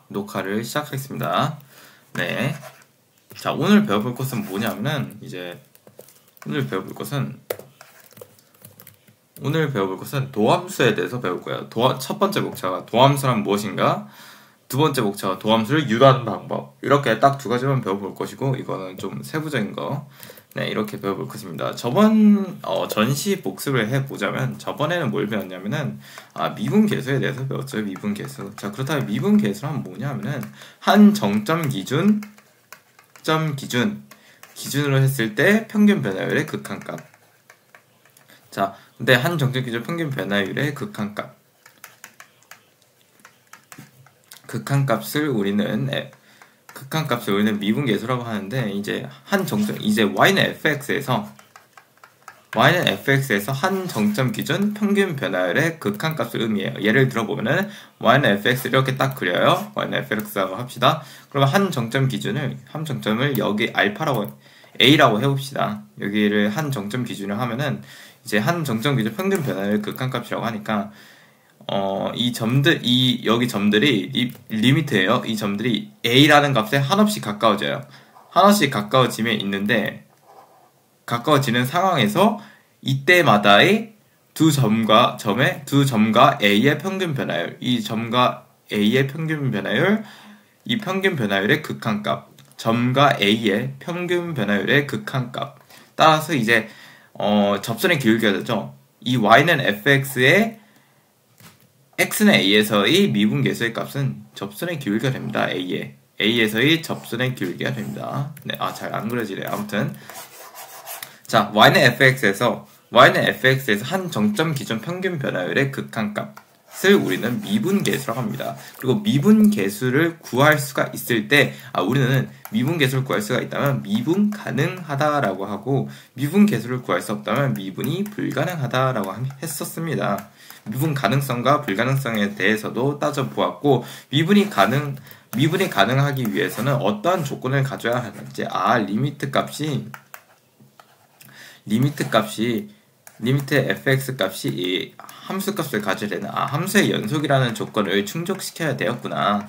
녹화를 시작하겠습니다. 네. 자, 오늘 배워볼 것은 뭐냐면은, 오늘 배워볼 것은 도함수에 대해서 배울 거예요. 첫 번째 목차가 도함수란 무엇인가? 두 번째 목차가 도함수를 유도하는 방법. 이렇게 딱 두 가지만 배워볼 것이고, 이거는 좀 세부적인 거. 네, 이렇게 배워볼 것입니다. 전시 복습을 해보자면, 저번에는 뭘 배웠냐면은, 미분계수에 대해서 배웠죠. 미분계수. 자, 그렇다면 미분계수란 뭐냐면은, 한 정점 기준으로 했을 때 평균 변화율의 극한값. 자, 근데 한 정점 기준 평균 변화율의 극한값을 우리는 미분계수라고 하는데, 이제 y는 fx에서 한 정점 기준 평균 변화율의 극한값을 의미해요. 예를 들어보면은 y는 fx 이렇게 딱 그려요. y는 fx라고 합시다. 그러면 한 정점을 여기 a라고 해봅시다. 여기를 한 정점 기준으로 하면은 이제 한 정점 기준 평균 변화율 극한값이라고 하니까 여기 점들이 리미트예요. 이 점들이 a라는 값에 한없이 가까워져요. 한없이 가까워지는 상황에서 이때마다의 두 점과 a의 평균 변화율, 이 점과 a의 평균 변화율, 이 평균 변화율의 극한값, 점과 a의 평균 변화율의 극한값. 따라서 이제 접선의 기울기가 되죠. 이 y는 fx의 x는 a에서의 미분계수의 값은 접선의 기울기가 됩니다. a에서의 접선의 기울기가 됩니다. 네, 잘 안 그려지네요. 아무튼 자, y는 fx에서 한 정점 기준 평균 변화율의 극한값을 우리는 미분계수라고 합니다. 그리고 미분계수를 구할 수가 있을 때, 우리는 미분계수를 구할 수가 있다면 미분 가능하다라고 하고, 미분계수를 구할 수 없다면 미분이 불가능하다라고 했었습니다. 미분 가능성과 불가능성에 대해서도 따져보았고, 미분이 가능하기 위해서는 어떠한 조건을 가져야 하는지, 리미트 fx 값이 이 함수 값을 가져야 되는, 함수의 연속이라는 조건을 충족시켜야 되었구나.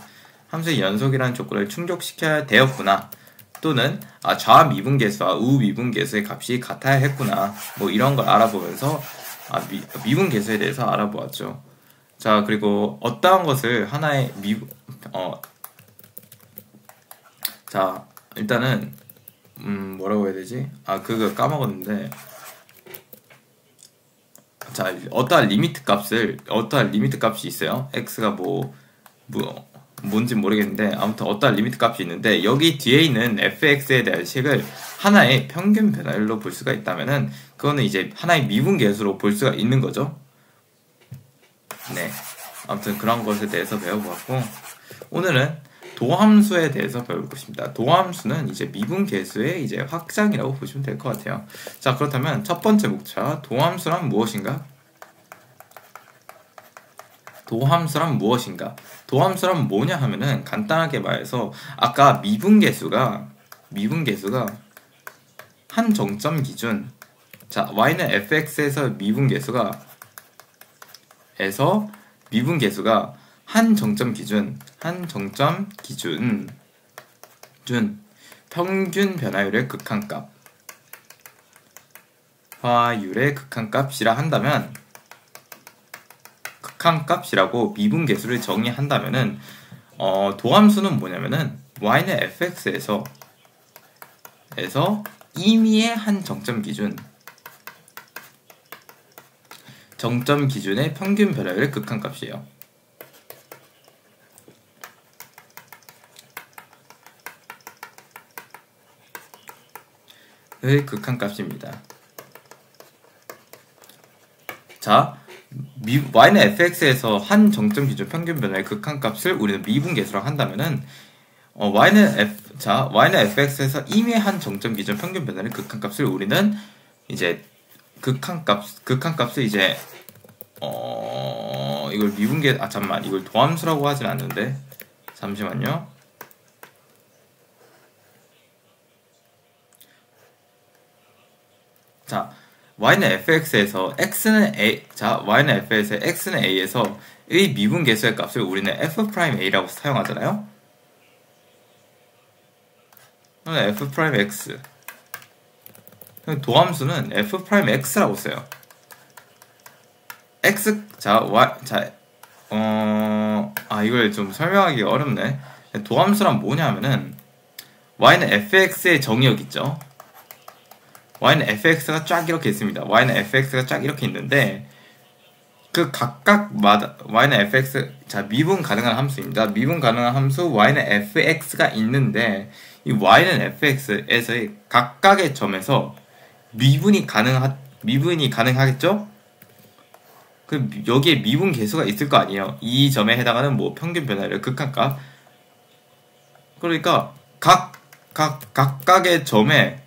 또는 좌 미분계수와 우 미분계수의 값이 같아야 했구나. 뭐 이런 걸 알아보면서 미분계수에 대해서 알아보았죠. 자, 그리고 어떠한 것을 하나의 일단은 뭐라고 해야 되지? 그거 까먹었는데. 자, 어떠한 리미트 값이 있어요. x가 뭔지 모르겠는데, 아무튼 어떠한 리미트 값이 있는데, 여기 뒤에 있는 fx에 대한 식을 하나의 평균 변화율로 볼 수가 있다면은, 그거는 이제 하나의 미분계수로 볼 수가 있는 거죠. 네. 아무튼 그런 것에 대해서 배워보았고, 오늘은 도함수에 대해서 배울 것입니다. 도함수는 이제 미분계수의 이제 확장이라고 보시면 될 것 같아요. 자, 그렇다면 첫 번째 목차, 도함수란 무엇인가? 도함수란 뭐냐 하면은, 간단하게 말해서 아까 미분계수가 한 정점 기준, 자, y는 fx에서 미분계수가 한 정점 기준 평균 변화율의 극한값이라 한다면, 극한값이라고 미분계수를 정의한다면은, 도함수는 뭐냐면은 y는 fx에서 임의의 한 정점 기준의 평균 변화율의 극한값이에요. 의 극한값입니다. 자, y는 fx에서 한 정점 기준 평균 변화의 극한값을 우리는 미분계수라고 한다면은, y는 fx에서 임의의 한 정점 기준 평균 변화의 극한값을 우리는 이제 극한값을 이제 이걸 이걸 도함수라고 하진 않는데, 잠시만요. 자, y는 fx에서 x는 a, 자, y는 f에서 x는 a에서 미분계수의 값을 우리는 f'A라고 사용하잖아요. f'x. 도함수는 f'x라고 써요. x, 이걸 좀 설명하기 어렵네. 도함수란 뭐냐면은, y는 fx의 정의역 있죠? y는 fx가 쫙 이렇게 있습니다. y는 fx가 쫙 이렇게 있는데, 그 각각마다, y는 fx, 미분 가능한 함수입니다. 미분 가능한 함수, y는 fx가 있는데, 이 y는 fx에서의 각각의 점에서 미분이 가능하겠죠? 여기에 미분 계수가 있을 거 아니에요. 이 점에 해당하는 평균 변화율의 극한값. 그러니까 각각의 점에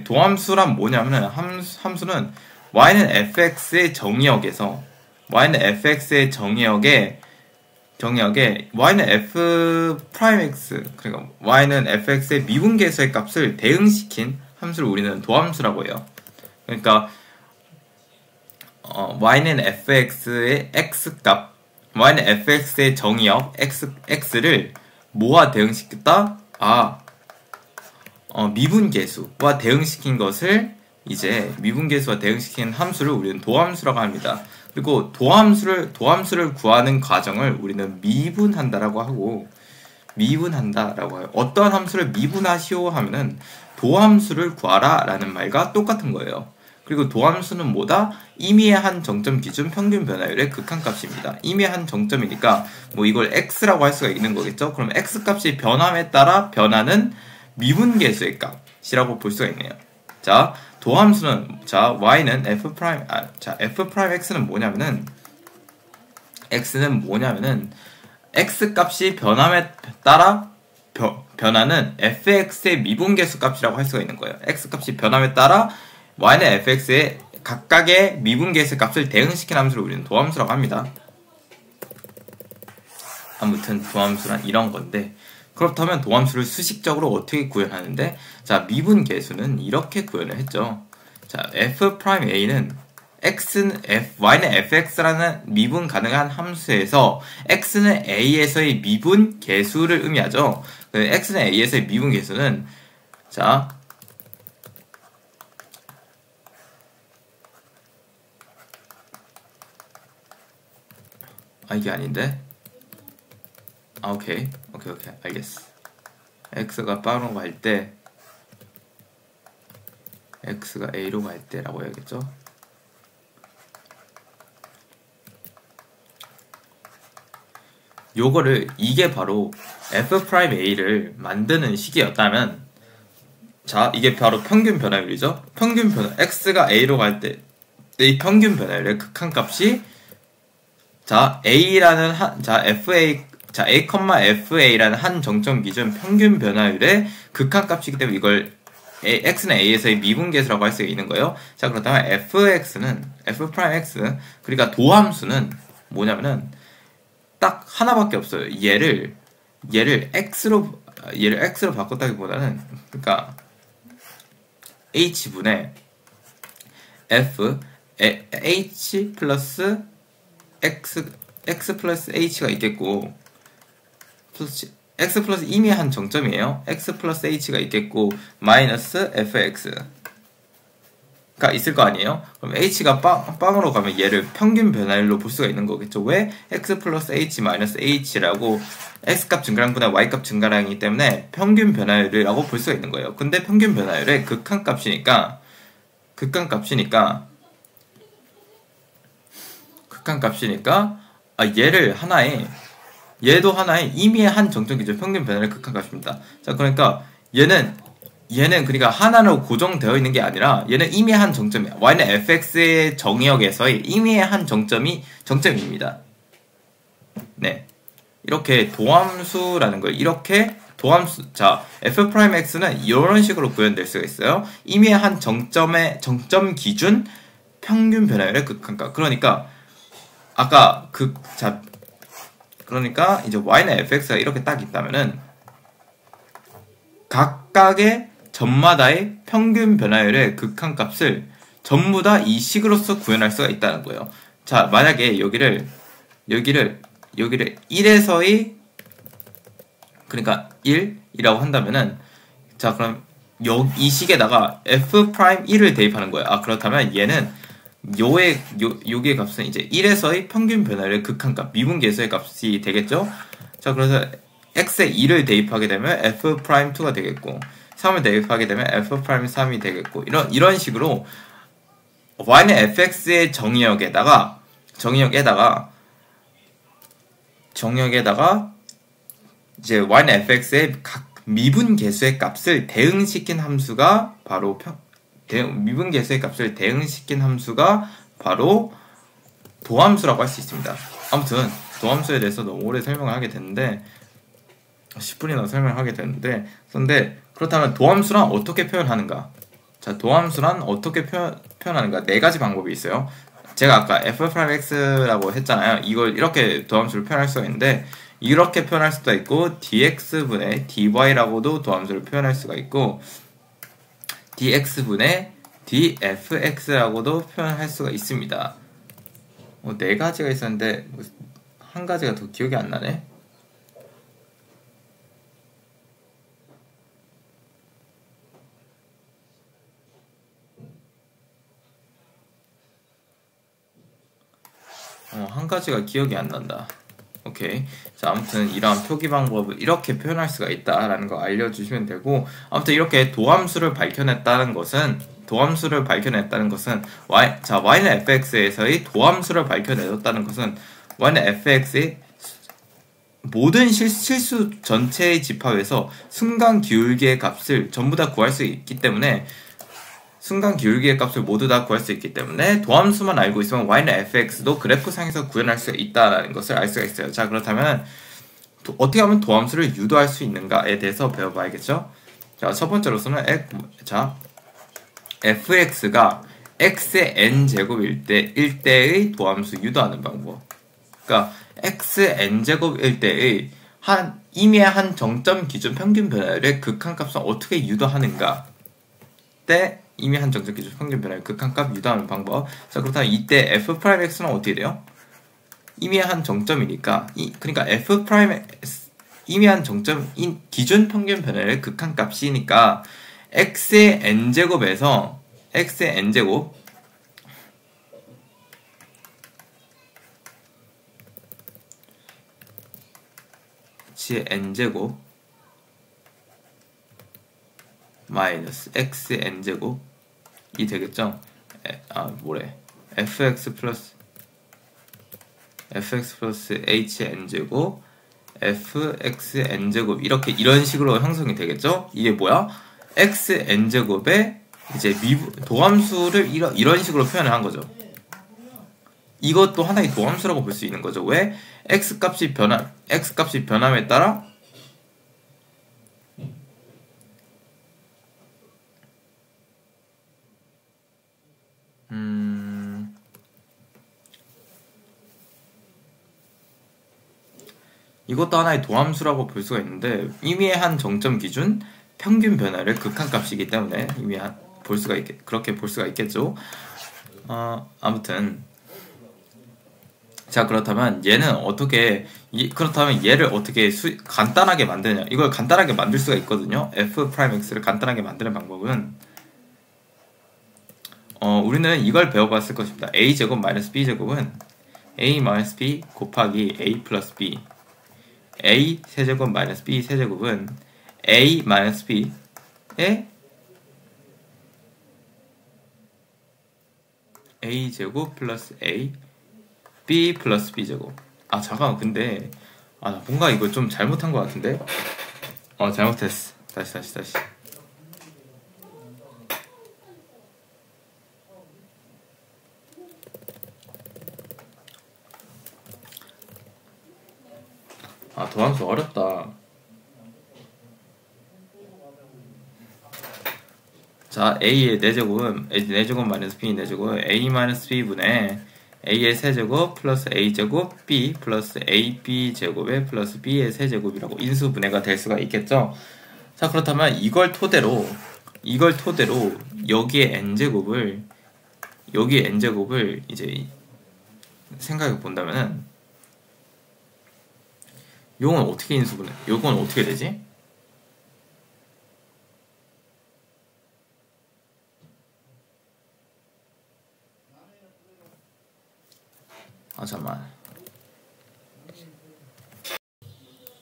도함수란 뭐냐면은 함수는 y는 fx의 정의역에서 y는 fx의 정의역에 y는 f'x, 그러니까 y는 fx의 미분계수의 값을 대응시킨 함수를 우리는 도함수라고 해요. 그러니까 y는 fx의 x값, y는 fx의 정의역 x를 뭐와 대응시켰다? 미분계수와 대응시킨 것을 이제 미분계수와 대응시킨 함수를 우리는 도함수라고 합니다. 그리고 도함수를 구하는 과정을 우리는 미분한다라고 하고, 해요. 어떠한 함수를 미분하시오 하면은 도함수를 구하라 라는 말과 똑같은 거예요. 그리고 도함수는 뭐다? 임의의 한 정점 기준 평균 변화율의 극한값입니다. 임의의 한 정점이니까 이걸 x라고 할 수가 있는 거겠죠? 그럼 x값이 변함에 따라 변하는 미분계수의 값이라고 볼 수가 있네요. 자, 도함수는, y는 f'x는 뭐냐면은, x값이 변함에 따라 변하는 fx의 미분계수 값이라고 할 수가 있는 거예요. x값이 변함에 따라 y는 fx의 각각의 미분계수 값을 대응시킨 함수를 우리는 도함수라고 합니다. 아무튼 도함수란 이런 건데, 그렇다면 도함수를 수식적으로 어떻게 구현하는데, 미분계수는 이렇게 구현을 했죠. f'A는 y는 fx라는 미분 가능한 함수에서 x는 a에서의 미분 계수를 의미하죠. x는 a에서의 미분 계수는 이게 아닌데? 오케이. 알겠어. x가 빵으로 갈 때, x가 a로 갈 때라고 해야겠죠? 이게 바로 f'A를 만드는 식이었다면, 이게 바로 평균 변화율이죠? x가 a로 갈 때, 이 평균 변화율의 극한값이, a라는 a,fa라는 한 정점 기준 평균 변화율의 극한값이기 때문에 이걸 x는 a에서의 미분계수라고 할 수 있는 거예요. 그렇다면 f'x, 그러니까 도함수는 뭐냐면은 딱 하나밖에 없어요. 얘를 x로 바꿨다기보다는, 그러니까 h분의 h 플러스 x 플러스 h가 있겠고, x 플러스 임의의 한 정점이에요. x 플러스 h가 있겠고, 마이너스 fx가 있을 거 아니에요? 그럼 h가 빵으로 가면 얘를 평균 변화율로 볼 수가 있는 거겠죠. 왜? x 플러스 h 마이너스 h라고 x값 증가량분의 y값 증가량이기 때문에 평균 변화율이라고 볼 수가 있는 거예요. 근데 평균 변화율의 극한값이니까 얘도 하나의 임의의 한 정점 기준 평균 변화율의 극한값입니다. 그러니까 얘는 그러니까 하나로 고정되어 있는 게 아니라 얘는 임의의 한 정점이야. y는 fx의 정의역에서의 임의의 한 정점입니다. 네. 이렇게 도함수라는 거예요. f'x는 이런 식으로 구현될 수가 있어요. 임의의 한 정점 기준 평균 변화율의 극한값. 그러니까 이제 y는 fx가 이렇게 딱 있다면은 각각의 점마다의 평균 변화율의 극한값을 전부 다 이 식으로서 구현할 수가 있다는 거예요. 만약에 여기를 여기를 1에서의 그러니까 1이라고 한다면은 자 그럼 이 식에다가 f'1을 대입하는 거예요. 아 그렇다면 얘는 요의 값은 이제 1에서의 평균 변화율의 극한값 미분계수의 값이 되겠죠. 자 그래서 x에 2를 대입하게 되면 f'2가 되겠고 3을 대입하게 되면 f'3이 되겠고 이런 식으로 y는 fx의 정의역에다가 이제 y는 fx의 각 미분계수의 값을 대응시킨 함수가 바로 미분계수의 값을 대응시킨 함수가 바로 도함수라고 할 수 있습니다. 아무튼 도함수에 대해서 너무 오래 설명을 하게 됐는데 10분이나 설명을 하게 됐는데 그런데 그렇다면 도함수란 어떻게 표현하는가? 자 도함수란 어떻게 표현하는가? 네 가지 방법이 있어요. 제가 아까 f'(x)라고 했잖아요. 이걸 이렇게 도함수를 표현할 수가 있는데 이렇게 표현할 수도 있고 dx분의 dy라고도 도함수를 표현할 수가 있고 dx분의 dfx라고도 표현할 수가 있습니다. 네 가지가 있었는데 한 가지가 더 기억이 안 나네. 한 가지가 기억이 안 난다. 오케이. 자, 아무튼 이러한 표기 방법을 이렇게 표현할 수가 있다라는 거 알려주시면 되고, 아무튼 이렇게 도함수를 밝혀냈다는 것은 y는 fx에서의 도함수를 밝혀내줬다는 것은 y는 fx의 모든 실수 전체의 집합에서 순간 기울기의 값을 전부 다 구할 수 있기 때문에 순간 기울기의 값을 모두 다 구할 수 있기 때문에 도함수만 알고 있으면 y는 fx도 그래프상에서 구현할 수 있다는 것을 알 수가 있어요. 자 그렇다면 어떻게 하면 도함수를 유도할 수 있는가에 대해서 배워봐야겠죠. 자 첫 번째로서는 fx가 x의 n제곱일 때의 도함수 유도하는 방법. 그러니까 xn제곱일 때의 이미 한 정점 기준 평균 변화율의 극한값은 어떻게 유도하는가 때 이미 한 정점 기준 평균 변화율 극한값 유도하는 방법. 자 그렇다면 이때 f'x는 어떻게 돼요? 이미 한 정점이니까 그러니까 이미 한 정점인 기준 평균 변화율의 극한값이니까 x의 n제곱에서 x의 n제곱 x의 n제곱 마이너스 x의 n제곱이 되겠죠? fx 플러스 h의 n제곱 fx n제곱 이런 식으로 형성이 되겠죠? 이게 뭐야? x n제곱에 이제 도함수를 이런 식으로 표현을 한 거죠. 이것도 하나의 도함수라고 볼 수 있는 거죠. 왜? x 값이 변함에 따라 이것도 하나의 도함수라고 볼 수가 있는데 이미 한 정점 기준 평균 변화를 극한값이기 때문에 그렇게 볼 수가 있겠죠. 아무튼 자 그렇다면 얘를 어떻게 간단하게 만드냐? 이걸 간단하게 만들 수가 있거든요. f'x를 간단하게 만드는 방법은 우리는 이걸 배워봤을 것입니다. a제곱 마이너스 b제곱은 a 마이너스 b 곱하기 a 플러스 b a 세제곱 마이너스 b 세제곱은 a 마이너스 b에 a 제곱 플러스 a b 플러스 b 제곱. 잠깐만 근데 나 뭔가 이거 좀 잘못한 것 같은데. 잘못했어. 다시. 도함수 어렵다. 자, a의 4제곱은 4제곱 마이너스 b 4제곱 a 마이너스 b분의 a의 세제곱 플러스 a제곱 b 플러스 ab 제곱에 플러스 b의 세제곱이라고 인수분해가 될 수가 있겠죠. 자 그렇다면 이걸 토대로 여기에 n제곱을 이제 생각해 본다면은 요건 어떻게 인수분해? 요건 어떻게 되지? 아, 잠깐만.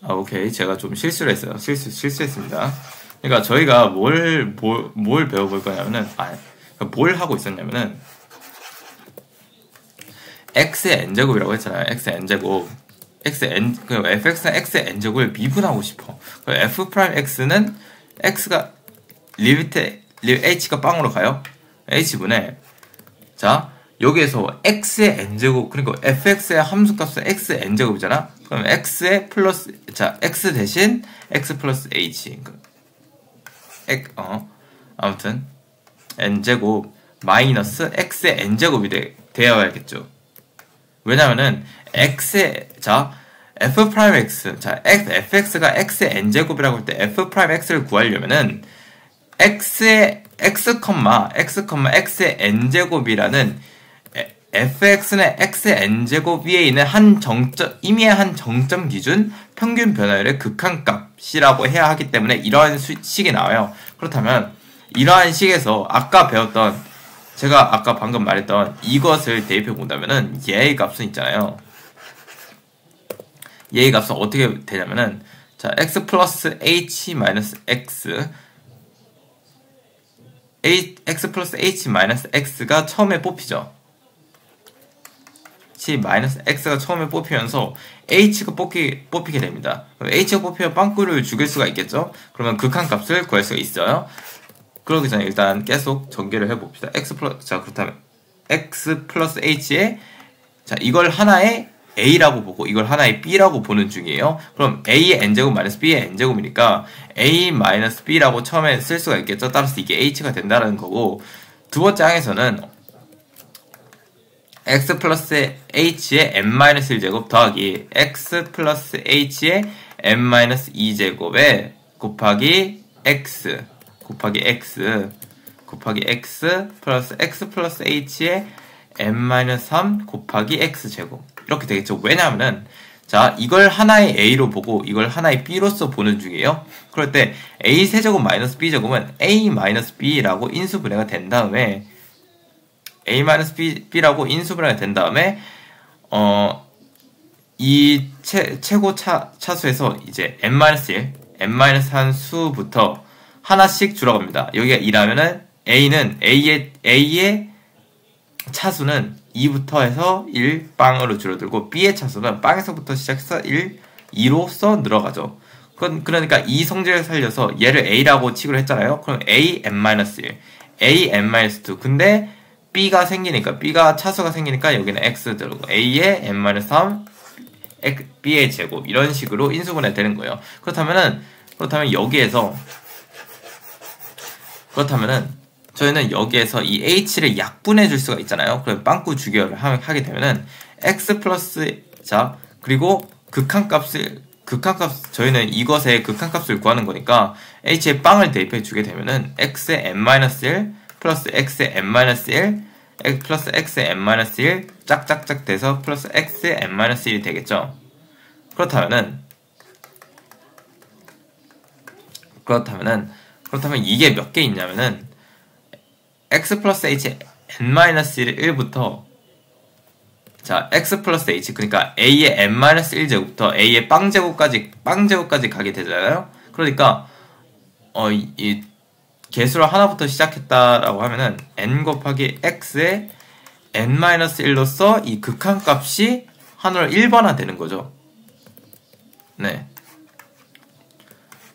아, 오케이. 제가 좀 실수를 했어요. 실수했습니다. 그러니까 저희가 뭘 배워볼 거냐면은, 뭘 하고 있었냐면은, x의 n제곱이라고 했잖아요. x의 n제곱. fx는 x의 n제곱을 미분하고 싶어. f'x는 x가 h가 빵으로 가요. h분에, 자, 여기에서 x의 n제곱, 그리고 fx의 함수값은 x의 n제곱이잖아? 그럼 x의 플러스, 자, x 대신 x 플러스 h. 아무튼, n제곱 마이너스 x의 n제곱이 되어야겠죠. 왜냐면은, 자, f'x, 자, fx가 x의 n제곱이라고 할 때 f'x를 구하려면은, x의 n제곱이라는 fx는 x의 n제곱 위에 있는 임의의 한 정점 기준 평균 변화율의 극한값이라고 해야 하기 때문에 이러한 식이 나와요. 그렇다면 이러한 식에서 제가 아까 방금 말했던 이것을 대입해 본다면은 얘의 값은 있잖아요. 얘의 값은 어떻게 되냐면은, 자, x 플러스 h 마이너스 x 플러스 h 마이너스 x가 처음에 뽑히죠. 마이너스 x가 처음에 뽑히면서 h가 뽑히게 됩니다. 그럼 h가 뽑히면 빵꾸를 죽일 수가 있겠죠? 그러면 극한값을 구할 수가 있어요. 그러기 전에 일단 계속 전개를 해봅시다. 자, 그렇다면 x 플러스 h에, 자, 이걸 하나의 a라고 보고 이걸 하나의 b라고 보는 중이에요. 그럼 a의 n제곱 마이너스 b의 n제곱이니까 a 마이너스 b라고 처음에 쓸 수가 있겠죠. 따라서 이게 h가 된다는 거고, 두 번째 항에서는 x 플러스 h의 n-1제곱 더하기 x 플러스 h의 n-2제곱에 곱하기 x 플러스 x 플러스 h의 n-3 곱하기 x제곱, 이렇게 되겠죠. 왜냐하면은, 자, 이걸 하나의 a로 보고 이걸 하나의 b로서 보는 중이에요. 그럴 때 a 세제곱 마이너스 b제곱은 a 마이너스 b라고 인수분해가 된 다음에 a-b라고 인수분해가 된 다음에 이 최고 차수에서 이제 n-1 수부터 하나씩 줄어갑니다. 여기가 2라면은 A의 차수는 2부터 해서 1 빵으로 줄어들고, B의 차수는 빵에서부터 시작해서 2로서 늘어가죠. 그러니까 이 성질을 살려서 얘를 A라고 취급을 했잖아요. 그럼 A n-1, A n-2. 근데 B가 차수가 생기니까 여기는 X 들어오고, A의 n-3, B의 제곱, 이런 식으로 인수분해 되는 거예요. 그렇다면 저희는 여기에서 이 h를 약분해 줄 수가 있잖아요. 그럼 빵꾸 주기를 하게 되면은 x 플러스, 자, 그리고 저희는 이것의 극한값을 구하는 거니까 h의 빵을 대입해 주게 되면은 x의 n-1 플러스 x의 n-1 플러스 x의 n-1 짝짝짝 돼서 플러스 x의 n-1이 되겠죠. 그렇다면 이게 몇 개 있냐면은, x 플러스 h n-1부터, 자, x 플러스 h, 그러니까 a의 n-1제곱부터 a의 빵제곱까지 가게 되잖아요. 그러니까 이 개수를 하나부터 시작했다라고 하면은 n 곱하기 x의 n-1로서 이 극한값이 하나로 1번화 되는 거죠. 네.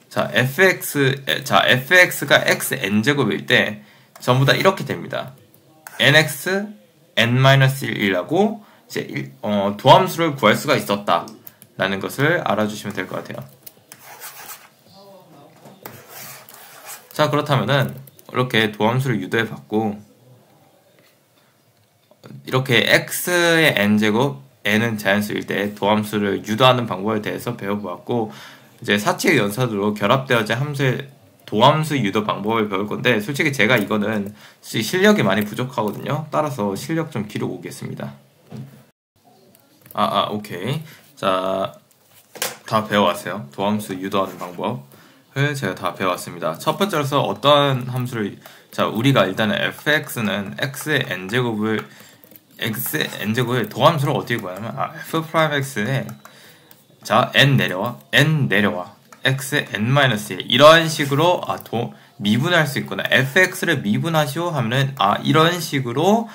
자, fx가 x n제곱일 때 전부 다 이렇게 됩니다. nx n-1이라고 이제 도함수를 구할 수가 있었다 라는 것을 알아주시면 될 것 같아요. 자, 그렇다면은 이렇게 도함수를 유도해 봤고, 이렇게 x의 n제곱, n은 자연수일 때 도함수를 유도하는 방법에 대해서 배워보았고, 이제 사칙 연산으로 결합되어진 함수의 도함수 유도 방법을 배울 건데, 솔직히 제가 이거는 실력이 많이 부족하거든요. 따라서 실력 좀 기록 오겠습니다. 오케이. 자, 다 배워왔어요. 도함수 유도하는 방법을 제가 다 배워왔습니다. 첫 번째로서 어떤 함수를, 자, 우리가 일단은 fx는 x의 n제곱을 도함수를 어떻게 구하냐면, f'x에, 자, n 내려와 x의 n-1 이런 식으로 미분할 수 있구나. fx를 미분하시오 하면은 이런 식으로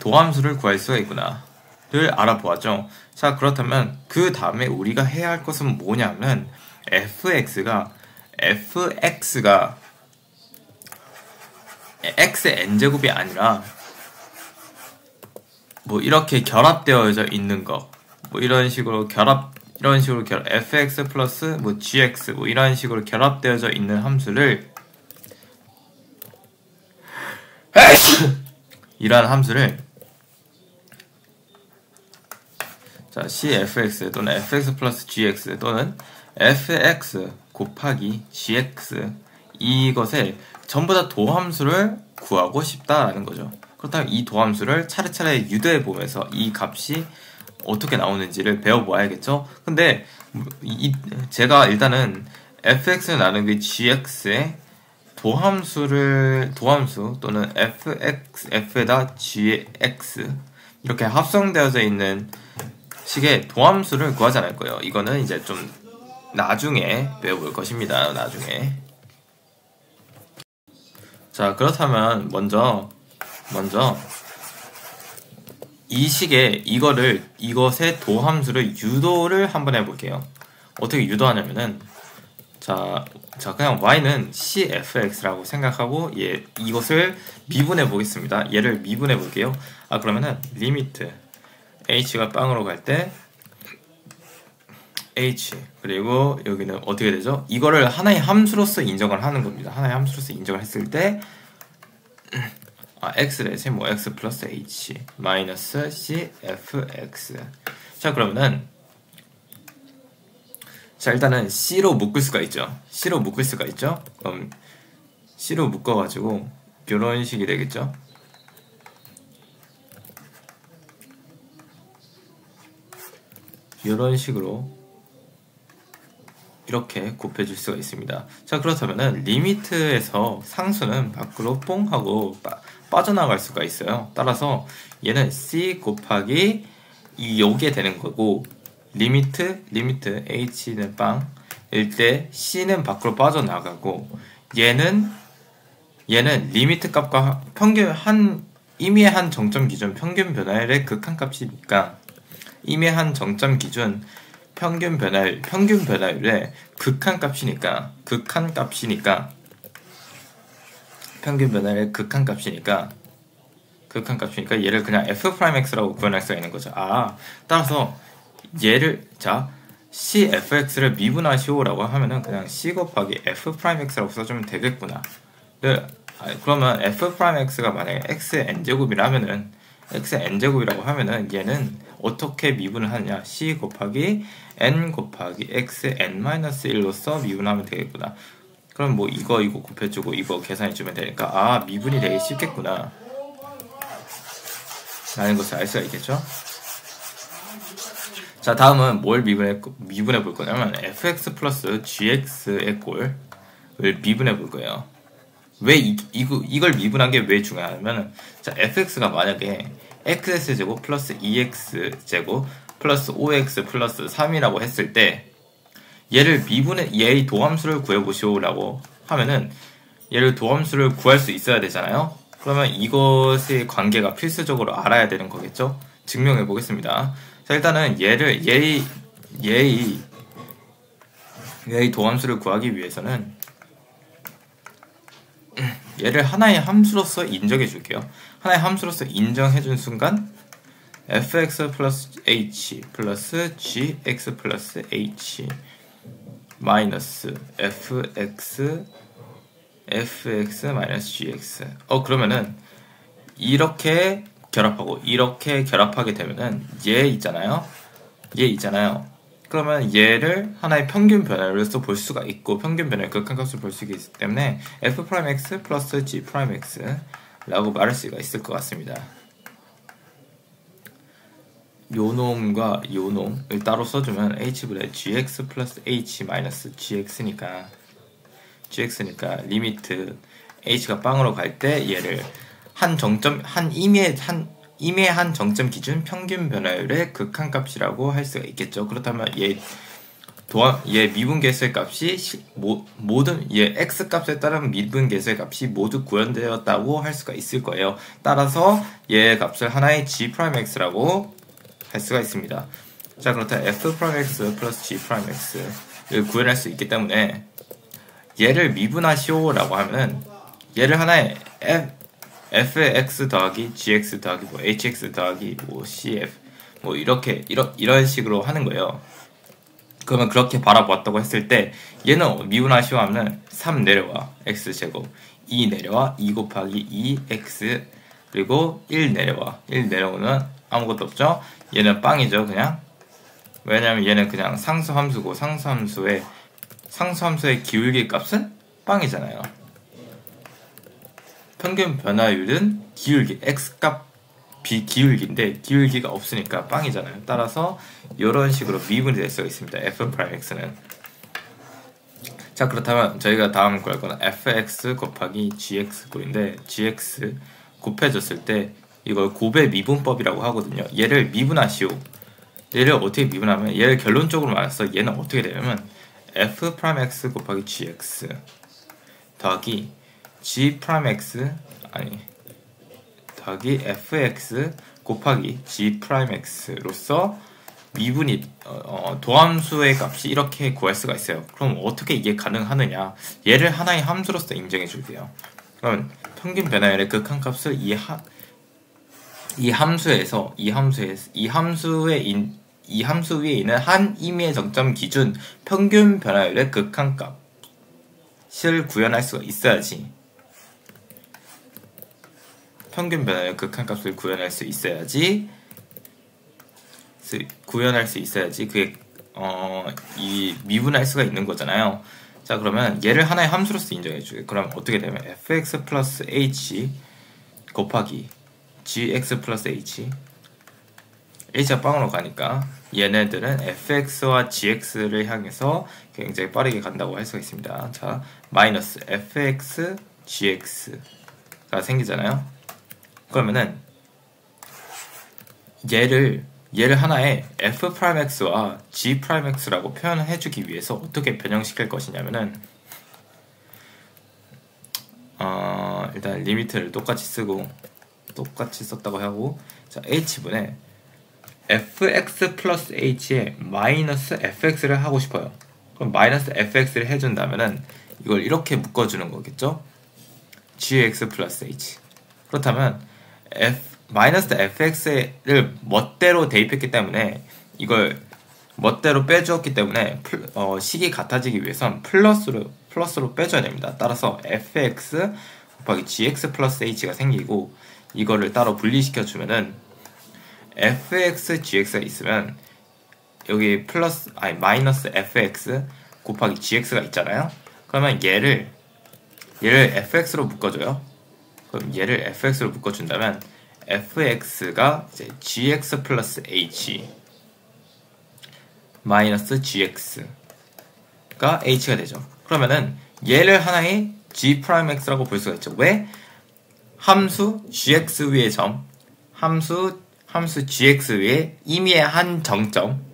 도함수를 구할 수가 있구나 를 알아보았죠. 자, 그렇다면 그 다음에 우리가 해야 할 것은 뭐냐면 fx가 x의 n제곱이 아니라 뭐 이렇게 결합되어져 있는 거, 뭐 이런 식으로 fx 플러스 뭐 gx 뭐 이런 식으로 결합되어져 있는 함수를 이러한 함수를, 자, cfx 또는 fx 플러스 gx 또는 fx 곱하기 gx, 이것에 전부 다 도함수를 구하고 싶다라는 거죠. 그렇다면 이 도함수를 차례차례 유도해 보면서 이 값이 어떻게 나오는지를 배워보아야겠죠. 근데 제가 일단은 fx를 나누기 gx의 도함수 또는 f에다 gx 이렇게 합성되어져 있는 식의 도함수를 구하지 않을 거예요. 이거는 이제 좀 나중에 배워볼 것입니다. 나중에. 자, 그렇다면 먼저 이 식의 이것의 도함수를 유도를 한번 해볼게요. 어떻게 유도하냐면은, 자, 그냥 y는 cfx라고 생각하고 이것을 미분해 보겠습니다. 얘를 미분해 볼게요. 그러면은 리미트 h가 빵으로 갈 때 h, 그리고 여기는 어떻게 되죠? 이거를 하나의 함수로서 인정을 하는 겁니다. 하나의 함수로서 인정을 했을 때 x대신 뭐 x 플러스 h 마이너스 cfx. 자, 그러면은, 자, 일단은 c로 묶을 수가 있죠. 그럼 c로 묶어가지고 이런 식이 되겠죠. 이런 식으로 이렇게 곱해줄 수가 있습니다. 자, 그렇다면은 리미트에서 상수는 밖으로 뽕 하고 빠져나갈 수가 있어요. 따라서 얘는 c 곱하기 요게 되는 거고, 리미트 h는 빵일 때 c는 밖으로 빠져나가고, 얘는 리미트 값과 임의의 한 정점 기준 평균 변화율의 극한값이니까, 임의의 한 정점 기준 평균 변화율의 극한값이니까 얘를 그냥 f'x라고 구현할 수가 있는 거죠. 따라서 얘를, 자, cfx를 미분하시오라고 하면은 그냥 c 곱하기 f'x라고 써주면 되겠구나. 그러면 f'x가 만약에 x의 n제곱이라고 하면은 얘는 어떻게 미분을 하느냐, c 곱하기 n 곱하기 x n-1로서 미분하면 되겠구나. 그럼 뭐 이거 곱해주고 이거 계산해주면 되니까 미분이 되게 쉽겠구나 라는 것을 알 수가 있겠죠. 자, 다음은 뭘 미분해 볼 거냐면 fx 플러스 gx의 꼴을 미분해 볼 거예요. 왜 이걸 미분한 게 왜 중요하냐면, 자, fx가 만약에 x제곱 플러스 2x제곱 플러스 5x 플러스 3이라고 했을 때 얘의 도함수를 구해보시오라고 하면은 얘를 도함수를 구할 수 있어야 되잖아요. 그러면 이것의 관계가 필수적으로 알아야 되는 거겠죠. 증명해 보겠습니다. 자, 일단은 얘의 도함수를 구하기 위해서는 얘를 하나의 함수로서 인정해 줄게요. 하나의 함수로서 인정해 준 순간 fx 플러스 h 플러스 gx 플러스 h 마이너스 fx 마이너스 gx. 그러면은 이렇게 결합하게 되면은 얘 있잖아요. 그러면 얘를 하나의 평균 변화율로서 볼 수가 있고, 평균 변화율 극한값을 볼 수가 있기 때문에 f'x 플러스 g'x 라고 말할 수가 있을 것 같습니다. 요놈과 요놈을 따로 써주면 h분의 gx 플러스 h 마이너스 gx니까 리미트 h가 빵으로 갈 때 얘를 한 정점 임의의 한 정점 기준 평균 변화율의 극한값이라고 할 수가 있겠죠. 그렇다면 얘 미분계수의 값이 모든 얘 x 값에 따른 미분계수의 값이 모두 구현되었다고 할 수가 있을 거예요. 따라서 얘 값을 하나의 g'x라고 할 수가 있습니다. 자, 그렇다 f'x 플러스 g'x를 구현할 수 있기 때문에 얘를 미분하시오라고 하면은 얘를 하나의 fx 더하기 gx 더하기 뭐 hx 더하기 뭐 cf 뭐 이런 식으로 하는 거예요. 그러면 그렇게 바라보았다고 했을 때 얘는 미분하시오 하면 3 내려와 x제곱 2 내려와 2 곱하기 2x 그리고 1 내려와 1 내려오면 아무것도 없죠. 얘는 빵이죠. 그냥 왜냐면 얘는 그냥 상수함수고 상수함수의 기울기 값은 빵이잖아요. 평균 변화율은 기울기 x값 비기울기인데 기울기가 없으니까 빵이잖아요. 따라서 이런 식으로 미분이 될 수가 있습니다. f'x는. 자, 그렇다면 저희가 다음 구할 거는 fx 곱하기 gx 꼴인데 gx 곱해졌을 때 이걸 곱의 미분법이라고 하거든요. 얘를 미분하시오. 얘를 어떻게 미분하면 얘를 결론적으로 말해서 얘는 어떻게 되냐면 f'x 곱하기 gx 더하기 g'x 더하기 fx 곱하기 g'x로서 미분이 도함수의 값이 이렇게 구할 수가 있어요. 그럼 어떻게 이게 가능하느냐? 얘를 하나의 함수로서 인정해 줄게요. 그럼 평균 변화율의 극한값을 이 함수 위에 있는 한 임의의 정점 기준 평균 변화율의 극한값을 구현할 수가 있어야지. 평균 변화율 극한값을 구현할 수 있어야지 그게 미분할 수가 있는 거잖아요. 자, 그러면 얘를 하나의 함수로서 인정해 주게. 그럼 어떻게 되면 fx 플러스 h 곱하기 gx 플러스 h가 빵으로 가니까 얘네들은 fx와 gx를 향해서 굉장히 빠르게 간다고 할 수가 있습니다. 자, 마이너스 fx gx가 생기잖아요. 그러면은 얘를 하나의 f'x와 g'x라고 표현해주기 위해서 어떻게 변형시킬 것이냐면은 일단 리미트를 똑같이 썼다고 하고, 자, h분의 fx 플러스 h에 마이너스 fx를 하고 싶어요. 그럼 마이너스 fx를 해준다면은 이걸 이렇게 묶어주는 거겠죠? gx 플러스 h. 그렇다면 마이너스 fx를 멋대로 대입했기 때문에 이걸 멋대로 빼주었기 때문에 식이 같아지기 위해선 플러스로 빼줘야 됩니다. 따라서 fx 곱하기 gx 플러스 h가 생기고, 이거를 따로 분리시켜 주면은 fx gx가 있으면 여기 마이너스 fx 곱하기 gx가 있잖아요. 그러면 얘를 fx로 묶어줘요. 그럼 얘를 fx로 묶어준다면 fx가 이제 gx 플러스 h 마이너스 gx가 h가 되죠. 그러면은 얘를 하나의 g'x라고 볼 수가 있죠. 왜? 함수 gx 위의 함수 gx 위에 임의의 한 정점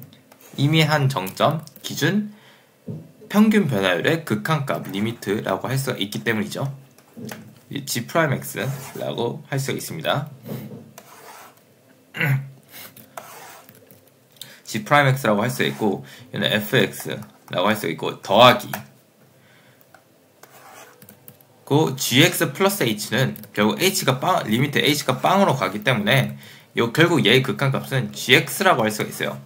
기준 평균 변화율의 극한값 리미트라고 할 수가 있기 때문이죠. g'x라고 할 수가 있습니다. g'x라고 할 수가 있고, 얘는 fx라고 할 수가 있고, 더하기 gx 플러스 h는 결국 리미트 h가 빵으로 가기 때문에 결국 얘의 극한값은 gx라고 할 수가 있어요.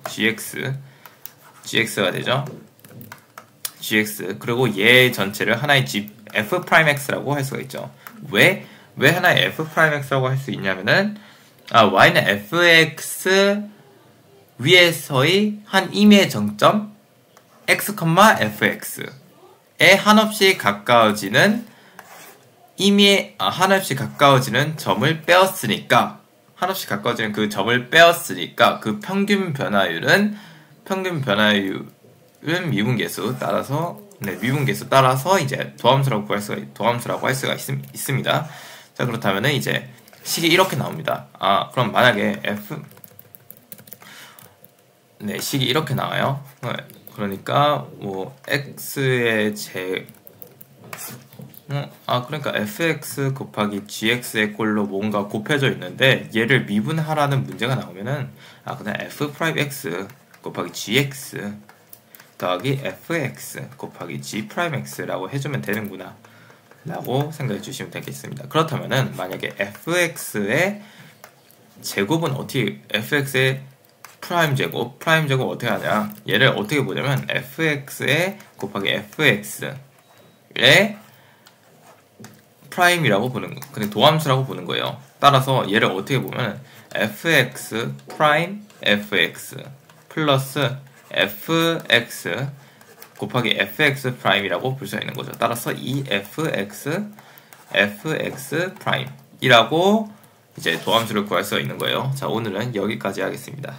gx가 되죠. gx. 그리고 얘 전체를 하나의 f'x라고 할 수가 있죠. 왜 하나의 f'x라고 할 수 있냐면은 y는 fx 위에서의 한 임의의 정점 x, fx에 한없이 가까워지는 점을 빼었으니까 한없이 가까워지는 그 점을 빼었으니까 그 평균 변화율은 미분계수 따라서 미분계수 따라서 이제 도함수라고 할 수가 있습니다. 자, 그렇다면은 이제 식이 이렇게 나옵니다. 그럼 만약에 식이 이렇게 나와요. 그러니까 뭐 x의 그러니까 fx 곱하기 gx의 꼴로 뭔가 곱해져 있는데 얘를 미분하라는 문제가 나오면은 그냥 f'x 곱하기 gx 더하기 fx 곱하기 g'x라고 해주면 되는구나 라고 생각해 주시면 되겠습니다. 그렇다면은 만약에 fx의 제곱은 어떻게 fx의 프라임 제곱 어떻게 하냐, 얘를 어떻게 보냐면 fx의 곱하기 fx의 프라임이라고 보는 거, 그냥 도함수라고 보는 거예요. 따라서 얘를 어떻게 보면 fx 프라임 fx 플러스 fx 곱하기 fx 프라임이라고 볼 수 있는 거죠. 따라서 이 fx 프라임이라고 이제 도함수를 구할 수 있는 거예요. 자, 오늘은 여기까지 하겠습니다.